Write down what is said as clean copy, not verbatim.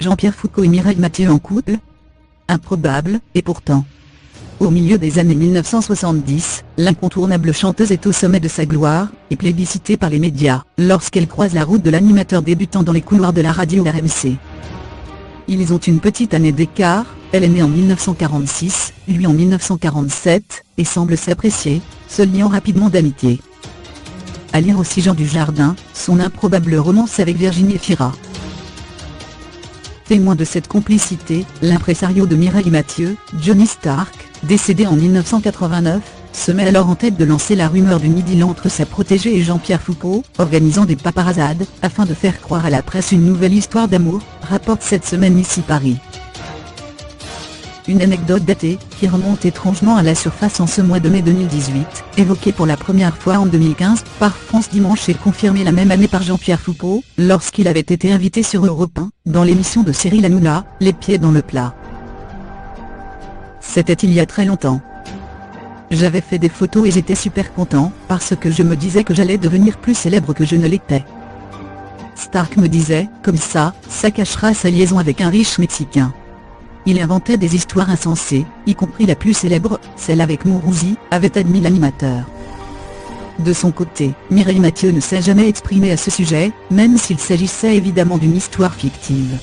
Jean-Pierre Foucault et Mireille Mathieu en couple? Improbable, et pourtant. Au milieu des années 1970, l'incontournable chanteuse est au sommet de sa gloire, et plébiscitée par les médias, lorsqu'elle croise la route de l'animateur débutant dans les couloirs de la radio RMC. Ils ont une petite année d'écart, elle est née en 1946, lui en 1947, et semblent s'apprécier, se liant rapidement d'amitié. À lire aussi Jean Dujardin, son improbable romance avec Virginie Efira. Témoin de cette complicité, l'impresario de Mireille Mathieu, Johnny Stark, décédé en 1989, se met alors en tête de lancer la rumeur d'une idylle entre sa protégée et Jean-Pierre Foucault, organisant des paparazzades, afin de faire croire à la presse une nouvelle histoire d'amour, rapporte cette semaine Ici Paris. Une anecdote datée, qui remonte étrangement à la surface en ce mois de mai 2018, évoquée pour la première fois en 2015 par France Dimanche et confirmée la même année par Jean-Pierre Foucault, lorsqu'il avait été invité sur Europe 1, dans l'émission de Cyril Hanouna, Les pieds dans le plat. C'était il y a très longtemps. J'avais fait des photos et j'étais super content, parce que je me disais que j'allais devenir plus célèbre que je ne l'étais. Stark me disait, comme ça cachera sa liaison avec un riche Mexicain. Il inventait des histoires insensées, y compris la plus célèbre, celle avec Mourouzi, avait admis l'animateur. De son côté, Mireille Mathieu ne s'est jamais exprimée à ce sujet, même s'il s'agissait évidemment d'une histoire fictive.